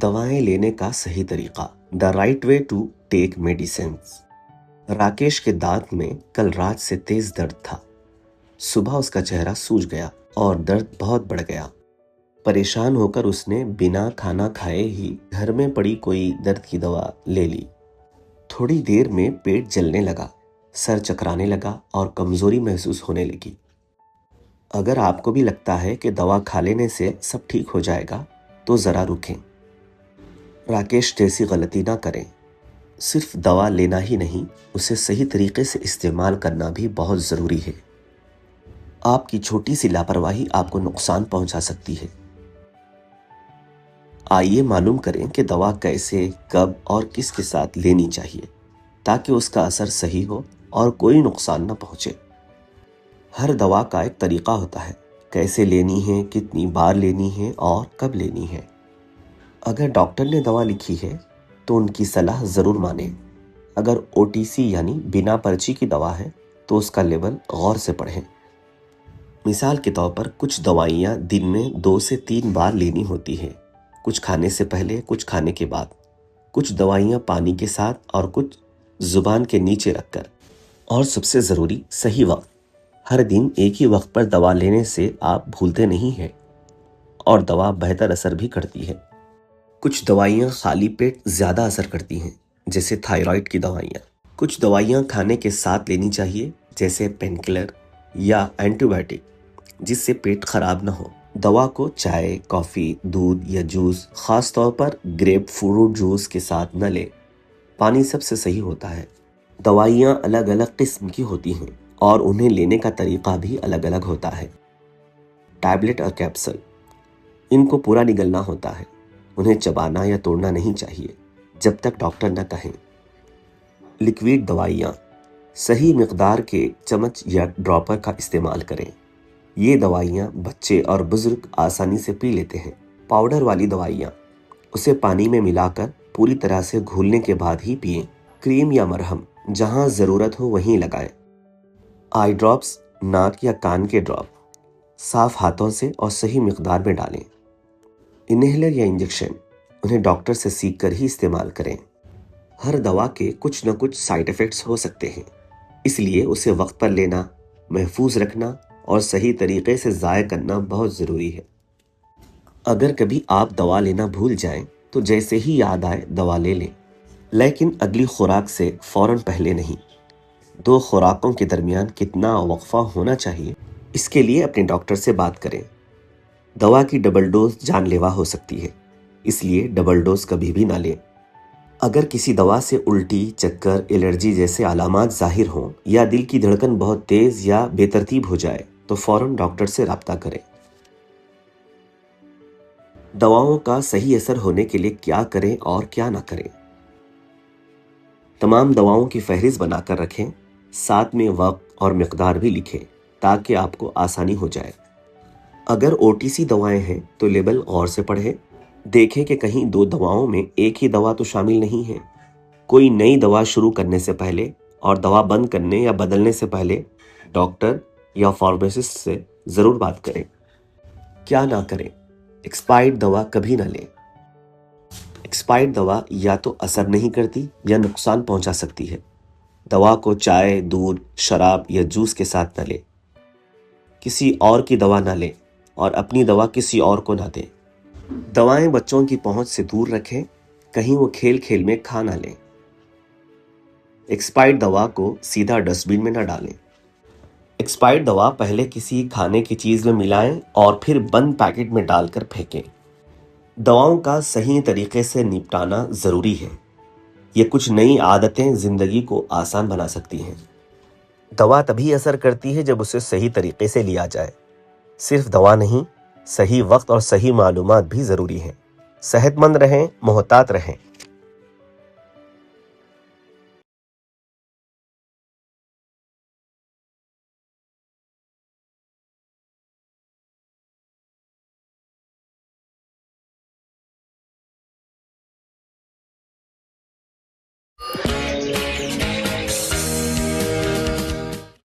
दवाएं लेने का सही तरीका, the right way to take medicines. Rakesh के दांत में कल रात से तेज दर्द था। सुबह उसका चेहरा सूज गया और दर्द बहुत बढ़ गया। परेशान होकर उसने बिना खाना खाए ही घर में पड़ी कोई दर्द की दवा ले ली। थोड़ी देर में पेट जलने लगा, सर चकराने लगा और कमजोरी महसूस होने लगी। अगर आपको भी लगता है कि दवा खा लेने से सब ठीक हो जाएगा तो ज़रा रुकें। राकेश जैसी गलती ना करें। सिर्फ दवा लेना ही नहीं, उसे सही तरीके से इस्तेमाल करना भी बहुत ज़रूरी है। आपकी छोटी सी लापरवाही आपको नुकसान पहुंचा सकती है। आइए मालूम करें कि दवा कैसे, कब और किसके साथ लेनी चाहिए ताकि उसका असर सही हो और कोई नुकसान न पहुंचे। हर दवा का एक तरीका होता है, कैसे लेनी है, कितनी बार लेनी है और कब लेनी है। अगर डॉक्टर ने दवा लिखी है तो उनकी सलाह ज़रूर मानें। अगर OTC यानी बिना पर्ची की दवा है तो उसका लेबल गौर से पढ़ें। मिसाल के तौर पर कुछ दवाइयाँ दिन में 2 से 3 बार लेनी होती है, कुछ खाने से पहले, कुछ खाने के बाद। कुछ दवाइयाँ पानी के साथ और कुछ ज़ुबान के नीचे रखकर। और सबसे ज़रूरी, सही वक्त। हर दिन एक ही वक्त पर दवा लेने से आप भूलते नहीं हैं और दवा बेहतर असर भी करती है। कुछ दवाइयाँ खाली पेट ज़्यादा असर करती हैं, जैसे थायराइड की दवाइयाँ। कुछ दवाइयाँ खाने के साथ लेनी चाहिए, जैसे पेनकिलर या एंटीबायोटिक, जिससे पेट खराब ना हो। दवा को चाय, कॉफ़ी, दूध या जूस, ख़ास तौर पर ग्रेप फ्रूट जूस के साथ न लें। पानी सबसे सही होता है। दवाइयाँ अलग अलग किस्म की होती हैं और उन्हें लेने का तरीका भी अलग अलग होता है। टैबलेट और कैप्सूल, इनको पूरा निगलना होता है। उन्हें चबाना या तोड़ना नहीं चाहिए जब तक डॉक्टर न कहें। लिक्विड दवाइयाँ, सही मिकदार के चम्मच या ड्रॉपर का इस्तेमाल करें। ये दवाइयाँ बच्चे और बुजुर्ग आसानी से पी लेते हैं। पाउडर वाली दवाइयाँ, उसे पानी में मिलाकर पूरी तरह से घुलने के बाद ही पिएं। क्रीम या मरहम, जहाँ ज़रूरत हो वहीं लगाएं। आई ड्रॉप्स, नाक या कान के ड्रॉप, साफ हाथों से और सही मिकदार में डालें। इन्हेलर या इंजेक्शन, उन्हें डॉक्टर से सीख कर ही इस्तेमाल करें। हर दवा के कुछ न कुछ साइड इफ़ेक्ट्स हो सकते हैं, इसलिए उसे वक्त पर लेना, महफूज रखना और सही तरीके से ज़ाय करना बहुत ज़रूरी है। अगर कभी आप दवा लेना भूल जाएं तो जैसे ही याद आए दवा ले लें, लेकिन अगली खुराक से फ़ौरन पहले नहीं। 2 खुराकों के दरमियान कितना वक्फा होना चाहिए, इसके लिए अपने डॉक्टर से बात करें। दवा की डबल डोज जानलेवा हो सकती है, इसलिए डबल डोज कभी भी ना लें। अगर किसी दवा से उल्टी, चक्कर, एलर्जी जैसे अलामात ज़ाहिर हों या दिल की धड़कन बहुत तेज़ या बेतरतीब हो जाए तो फ़ौरन डॉक्टर से रब्ता करें। दवाओं का सही असर होने के लिए क्या करें और क्या ना करें। तमाम दवाओं की फहरिस्त बनाकर रखें, साथ में वक्त और मिकदार भी लिखें ताकि आपको आसानी हो जाए। अगर OTC दवाएं हैं तो लेबल गौर से पढ़ें। देखें कि कहीं 2 दवाओं में एक ही दवा तो शामिल नहीं है। कोई नई दवा शुरू करने से पहले और दवा बंद करने या बदलने से पहले डॉक्टर या फार्मासिस्ट से ज़रूर बात करें। क्या ना करें, एक्सपायर्ड दवा कभी ना लें। एक्सपायर्ड दवा या तो असर नहीं करती या नुकसान पहुंचा सकती है। दवा को चाय, दूध, शराब या जूस के साथ न लें। किसी और की दवा ना लें और अपनी दवा किसी और को ना दें। दवाएं बच्चों की पहुंच से दूर रखें, कहीं वो खेल खेल में खा ना लें। एक्सपायर्ड दवा को सीधा डस्टबिन में ना डालें। एक्सपायर्ड दवा पहले किसी खाने की चीज़ में मिलाएं और फिर बंद पैकेट में डालकर फेंकें। दवाओं का सही तरीके से निपटाना ज़रूरी है। ये कुछ नई आदतें ज़िंदगी को आसान बना सकती हैं। दवा तभी असर करती है जब उसे सही तरीके से लिया जाए। सिर्फ दवा नहीं, सही वक्त और सही मालूमात भी ज़रूरी है। सेहतमंद रहें, मोहतात रहें।